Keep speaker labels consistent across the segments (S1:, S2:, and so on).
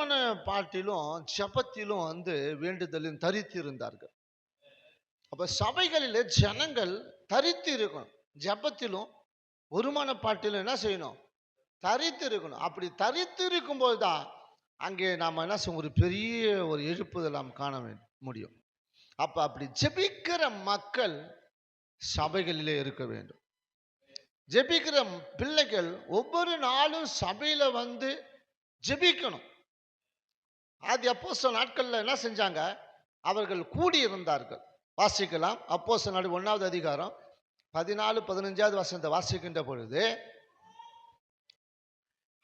S1: ஒருமன பாட்டிலும் ஜெபத்திலும் வேண்டுதலில் தரித்து இருந்தார்கள். அப்ப சபைகளிலே ஜனங்கள் தரித்து இருக்கணும். ஜெபத்திலும் ஒருமன பாட்டிலும் என்ன செய்யணும்? தரித்து இருக்கணும். அப்படி தரித்து இருக்கும்போது தான் அங்கே நாம் என்ன செய்வோம்? ஒரு பெரிய ஒரு எழுப்புதல் நாம் காண முடியும். அப்படி ஜெபிக்கிற மக்கள் சபைகளிலே இருக்க வேண்டும். ஜெபிக்கிற பிள்ளைகள் ஒவ்வொரு நாளும் சபையில ஜெபிக்கணும். அது அப்போஸ்தலர் நாட்கள்ல என்ன செஞ்சாங்க? அவர்கள் கூடி இருந்தார்கள். வாசிக்கலாம். அப்போஸ்தலர் நாடு 1வது அதிகாரம் 14-15 வசனத்தை வாசிக்கின்ற பொழுது,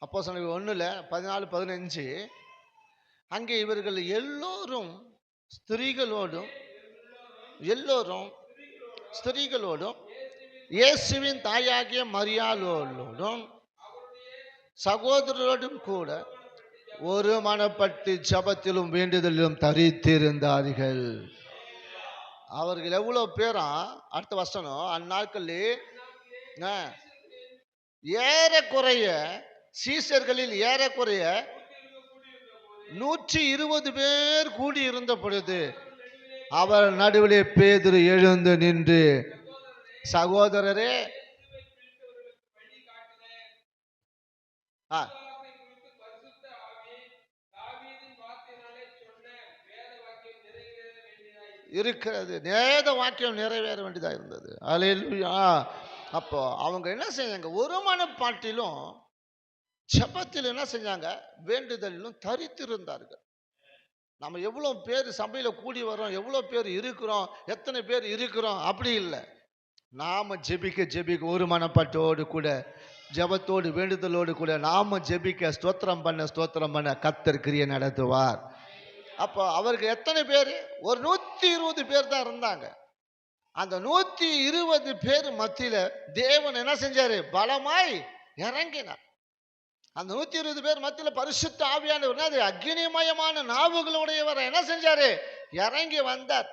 S1: அப்போஸ்தலர் 1ல 14-15, அங்கே இவர்கள் எல்லோரும் ஸ்திரீகளோடும் இயேசுவின் தாயாகிய மரியாளோடும் சகோதரரோடும் கூட ஒரு மனப்பட்டு ஜெபத்திலும் வேண்டுதலிலும் தரித்திருந்தார்கள். அவர்கள் எவ்வளவு பேரா? அடுத்த வசனம், அந்நாட்களில் ஏறக்குறைய சீசர்களில் ஏறக்குறைய 120 பேர் கூடி இருந்த பொழுது அவர் நடுவிலே பேதுரு எழுந்து நின்று, சகோதரரே, இருக்கிறது வேத வாக்கியம் நிறைவேற வேண்டியதா இருந்தது. அல்லேலூயா. அப்போ அவங்க என்ன செஞ்சாங்க? ஒரு மனப்பாட்டிலும் ஜெபத்தில் என்ன செஞ்சாங்க? வேண்டுதலிலும் தரித்திருந்தார்கள். நம்ம எவ்வளவு பேர் சபையில கூடி வரோம், எவ்வளவு பேர் இருக்கிறோம், எத்தனை பேர் இருக்கிறோம் அப்படி இல்லை. நாம ஜெபிக்க ஒரு மனப்பாட்டோடு கூட, ஜெபத்தோடு வேண்டுதலோடு கூட நாம ஜெபிக்க, ஸ்தோத்திரம் பண்ண கர்த்தர் கிரியை நடத்துவார். அப்போ அவர்கள் எத்தனை பேர்? ஒரு 120 பேர் தான் இருந்தாங்க. அந்த 120 பேர் மத்தியில தேவன் என்ன செஞ்சாரு? பலமாய் இறங்கினார். அந்த 120 பேர் மத்தியில பரிசுத்த ஆவியானவர், அது அக்னிமயமான நாவுகளுடையவர் என்ன செஞ்சாரு? இறங்கி வந்தார்.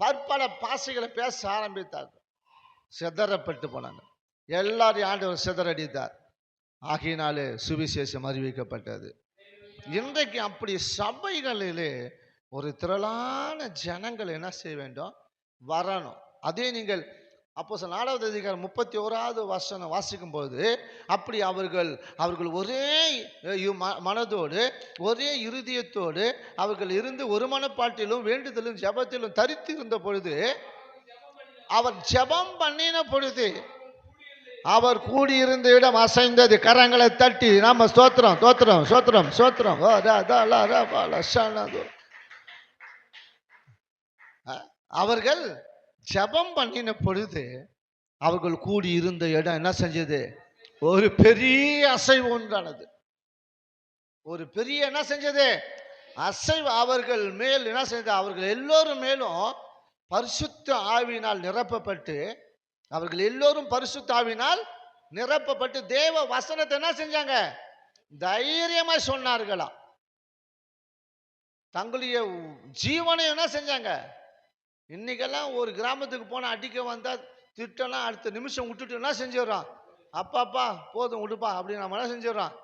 S1: பற்பல பாசைகளை பேச ஆரம்பித்தார். சிதறப்பட்டு போனாங்க. எல்லாரையும் ஆண்டவர் சிதறடித்தார். ஆகையினாலே சுவிசேஷம் அறிவிக்கப்பட்டது. இன்றைக்கு அப்படி சபைகளிலே ஒரு திரளான ஜனங்கள் என்ன செய்ய வேண்டும்? வரணும். அதே நீங்கள் அப்போஸ்தலர் 4வது அதிகாரம் 31வது வசனம் வாசிக்கும் போது, அப்படி அவர்கள் ஒரே மனதோடு ஒரே இருதயத்தோடு அவர்கள் இருந்து ஒரு மனப்பாட்டிலும் வேண்டுதலும் ஜெபத்திலும் தரித்து இருந்த பொழுது, அவர் ஜெபம் பண்ணின பொழுது அவர் கூடியிருந்த இடம் அசைந்தது. கரங்களை தட்டி நாம ஸ்தோத்திரம் ஸ்தோத்திரம் ஸ்தோத்திரம் ஸ்தோத்திரம். அவர்கள் ஜெபம் பண்ணின பொழுது அவர்கள் கூடி இருந்த இடம் என்ன செஞ்சது? ஒரு பெரிய அசைவு உண்டானது. ஒரு பெரிய என்ன செஞ்சது? அசைவு அவர்கள் மேல் என்ன செஞ்சது? அவர்கள் எல்லோரும் மேலும் பரிசுத்த ஆவியினால் நிரப்பப்பட்டு, அவர்கள் எல்லோரும் பரிசுத்த ஆவியினால் நிரப்பப்பட்டு தேவ வசனத்தை என்ன செஞ்சாங்க? தைரியமா சொன்னார்களாம். தங்களுடைய ஜீவனை என்ன செஞ்சாங்க? இன்னைக்கெல்லாம் ஒரு கிராமத்துக்கு போனா அடிக்க வந்தா திட்டலாம், அடுத்த நிமிஷம் விட்டுட்டு என்ன செஞ்சிடறோம்? அப்பாப்பா போதும் விடுப்பா அப்படின்னு நம்ம என்ன செஞ்சிடறோம்?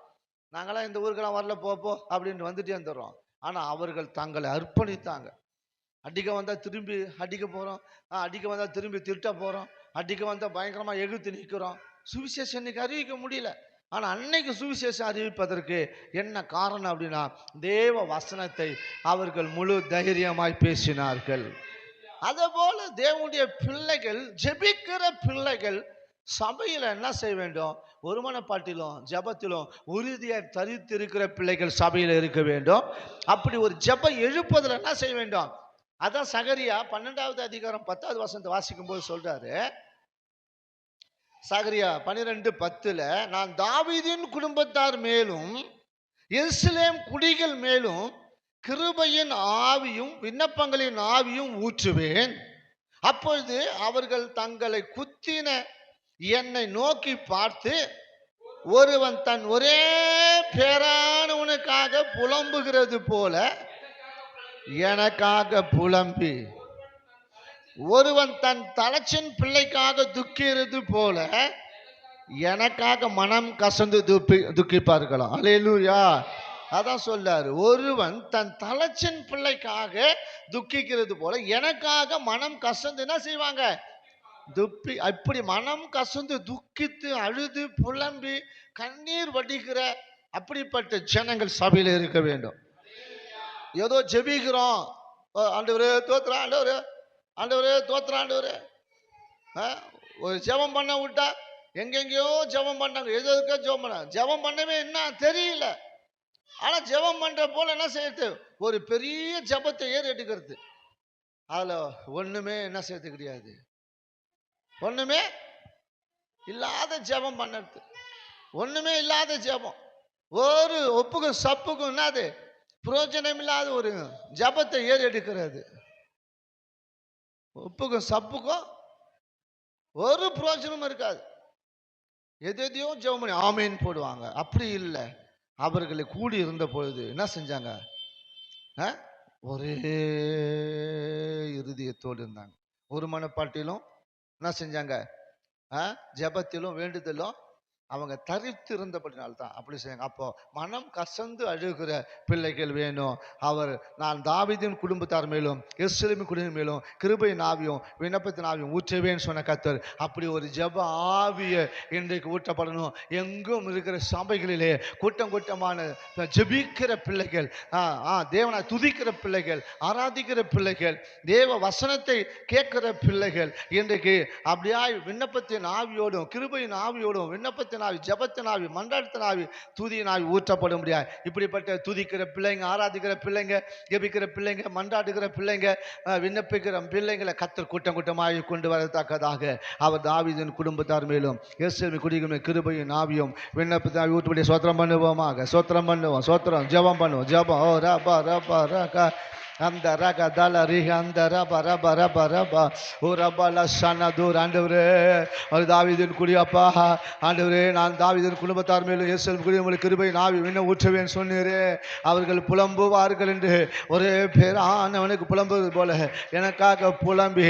S1: நாங்களாம் இந்த ஊருக்கெல்லாம் வரல, போ அப்படின்னு வந்துட்டே வந்துடுறோம். ஆனா அவர்கள் தங்களை அர்ப்பணித்தாங்க. அடிக்க வந்தா திரும்பி அடிக்க போறோம், அடிக்க வந்தா திரும்பி திட்ட போறோம், அடிக்க வந்தா பயங்கரமா எகுத்து நிற்கிறோம். சுவிசேஷம் இன்னைக்கு அறிவிக்க முடியல. ஆனா அன்னைக்கு சுவிசேஷம் அறிவிப்பதற்கு என்ன காரணம் அப்படின்னா, தேவ வசனத்தை அவர்கள் முழு தைரியமாய் பேசினார்கள். அதே போல தேவனுடைய பிள்ளைகள், ஜெபிக்கிற பிள்ளைகள் சபையில என்ன செய்ய வேண்டும்? ஒரு மனப்பாட்டிலும் ஜெபத்திலும் உறுதியாக தரித்திருக்கிற பிள்ளைகள் சபையில இருக்க வேண்டும். அப்படி ஒரு ஜெப எழுப்புதல் என்ன செய்ய வேண்டும்? அதான் சகரியா 12வது அதிகாரம் 10வது வசனத்தை வாசிக்கும் போது சொல்றாரு. சகரியா 12:10, நான் தாவீதின் குடும்பத்தார் மேலும் எருசலேம் குடிகள் மேலும் கிருபையின் ஆவியும் விண்ணப்பங்களின் ஆவியும் ஊற்றுவேன். அப்பொழுது அவர்கள் தங்களை குத்தின என்னை நோக்கி பார்த்து, ஒருவன் தன் ஒரே பேரானவனுக்காக புலம்புகிறது போல எனக்காக புலம்பி, ஒருவன் தன் தலச்சின் பிள்ளைக்காக துக்கிறது போல எனக்காக மனம் கசந்து துக்கிப்பார்களாம். அல்லேலூயா. அதான் சொல்றாரு, ஒருவன் தன் தலைச்சின் பிள்ளைக்காக துக்கிக்கிறது போல எனக்காக மனம் கசந்து என்ன செய்வாங்க, அப்படி மனம் கசந்து துக்கித்து அழுது புலம்பி கண்ணீர் வடிக்கிற அப்படிப்பட்ட ஜனங்கள் சபையில இருக்க வேண்டும். ஏதோ ஜெபிக்கிறோம், ஆண்டவரே தோத்திரம், ஆண்டவரே ஆண்டவரே தோத்திரம், ஆண்டவரே. ஒரு ஜெபம் பண்ண விட்டா எங்கெங்கயோ ஜெபம் பண்ணாங்க, எதுக்கோ ஜெபம் பண்ணாங்க, ஜெபம் பண்ணவே என்ன தெரியல. ஆனா ஜெபம் பண்ற போல என்ன செய்யறது, ஒரு பெரிய ஜெபத்தை ஏறி எடுக்கிறது, அதுல ஒண்ணுமே என்ன செய்யறது கிடையாது, ஒண்ணுமே இல்லாத ஜெபம் பண்ணது, ஒண்ணுமே இல்லாத ஜெபம், ஒரு ஒப்புக்கும் சப்புக்கும் என்னது பிரயோஜனம் இல்லாத ஒரு ஜெபத்தை ஏறி எடுக்கிறது. ஒப்புக்கும் சப்புக்கும் ஒரு பிரயோஜனமும் இருக்காது. எதையோ ஜெபம் பண்ணி ஆமேன் போடுவாங்க. அப்படி இல்லை, அவர்களை கூடி இருந்த பொழுது என்ன செஞ்சாங்க, ஒரே இருதயத்தோடு இருந்தாங்க, ஒரு மனப்பாட்டிலும் என்ன செஞ்சாங்க, ஜெபத்திலும் வேண்டுதலும் அவங்க தரித்து இருந்தபடினால்தான் அப்படி செய்யுங்க. அப்போ மனம் கசந்து அழுகிற பிள்ளைகள் வேணும். அவர் நான் தாவீதின் குடும்பத்தார் மேலும் எருசலேமின் குடும்பம் மேலும் கிருபையின் ஆவியும் விண்ணப்பத்தின் ஆவியும் ஊற்றவேன்னு சொன்ன கர்த்தர் அப்படி ஒரு ஜெப ஆவியை இன்றைக்கு ஊற்றப்படணும். எங்கும் இருக்கிற சபைகளிலே கூட்டம் கூட்டமான ஜெபிக்கிற பிள்ளைகள், தேவனை துதிக்கிற பிள்ளைகள், ஆராதிக்கிற பிள்ளைகள், தேவ வசனத்தை கேட்கிற பிள்ளைகள் இன்றைக்கு அப்படியாய் விண்ணப்பத்தின் ஆவியோடும் கிருபையின் ஆவியோடும் விண்ணப்பத்தின் ஆவி, ஜெபத்தின் ஆவி, மன்றாட்டத்தின் ஆவி, துதியின் ஆவி ஊற்றப்பட முடியாது. இப்படிப்பட்ட துதிக்கிற பிள்ளைங்க, ஆராதிக்கிற பிள்ளைங்க, ஜெபிக்கிற பிள்ளைங்க, மன்றாடுகிற பிள்ளைங்க, விண்ணப்பிக்கிற பிள்ளைங்களை கர்த்தர் கூட்டம் கூட்டமாக கொண்டு வரத்தக்கதாக அவர் தாவீதின் குடும்பத்தார் மேலும் எருசலேமின் குடிகளின் கிருபையின் ஆவியும் விண்ணப்பத்தின் ஆவி ஊற்றப்படி சோத்திரம் பண்ணுவோமாக. சோத்திரம் பண்ணுவோம், சோத்திரம் ஜெபம் பண்ணுவோம். ஜெபம் ஓ ரபா ரபா ரகா அந்த ரக தல ரிக அந்த ரப ரப ரப ரபா ஓ ரபால சனதூர். ஆண்டவரே அவர் தாவீதின் குடியப்பா, ஆண்டவரே நான் தாவீதின் குடும்பத்தார் மேலும் எருசலேமின் குடிகளுக்கு கிருபையின் ஆவி விண்ண ஊற்றுவேன் சொன்னீரே. அவர்கள் புலம்புவார்கள் என்று ஒரே பேரானவனுக்கு புலம்புவது போல எனக்காக புலம்பி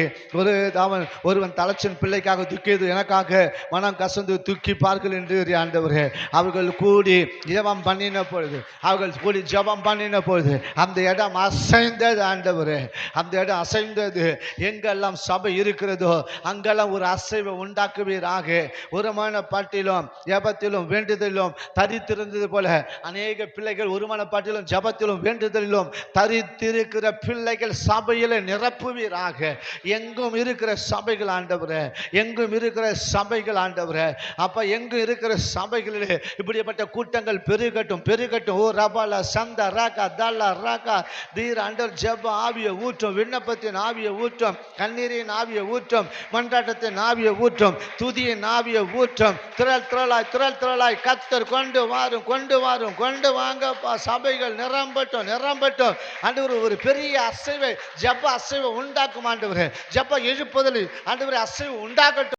S1: ஒருவன் தலைச்சின் பிள்ளைக்காக துக்கியது எனக்காக மனம் கசந்து துக்கி பார்க்கல் என்று ஆண்டவரே அவர்கள் கூடி ஜெபம் பண்ணின பொழுது, அவர்கள் கூடி ஜெபம் பண்ணின பொழுது அந்த இடம் அசைந்தது. ஆண்டவரே அந்த இடம் அசைந்தது. எங்கெல்லாம் சபை இருக்கிறதோ அங்கெல்லாம் ஒரு அசைவை உண்டாக்குவீராக. ஒருமான பாட்டிலும் ஜெபத்திலும் வேண்டுதலிலும் தரித்திருந்தது போல அநேக பிள்ளைகள் ஒருமான பாட்டிலும் ஜெபத்திலும் வேண்டுதலிலும் தரித்திருக்கிற பிள்ளைகள் சபையில நிரப்புவீராக. எங்கும் இருக்கிற சபைகள் ஆண்டவரே, எங்கும் இருக்கிற சபைகள் ஆண்டவரே, அப்ப எங்கும் இருக்கிற சபைகளிலே இப்படிப்பட்ட கூட்டங்கள் பெருகட்டும் பெருகட்டும். ஓ ரபால சந்த ராகா தல ராகா தீர ஆண்டவர் ஜெப ஆவியை ஊற்றும், விண்ணப்பத்தின் ஆவியை ஊற்றும், கண்ணீரின் ஆவியை ஊற்றும், மன்றாட்டத்தின் ஆவியை ஊற்றும், துதியின் ஆவியை ஊற்றும். திரள் திரளாய் திரள் திரளாய் கர்த்தர் கொண்டு வாரும் கொண்டு வாரும் கொண்டு வாங்கப்பா. சபைகள் நிரம்பட்டும் நிரம்பட்டும். ஆண்டவர் ஒரு பெரிய அசைவை ஜெப அசைவை உண்டாக்கும் ஆண்டவரே. ஜெப எழுப்புதல் ஆண்டவரே அசைவை உண்டாக்கட்டும்.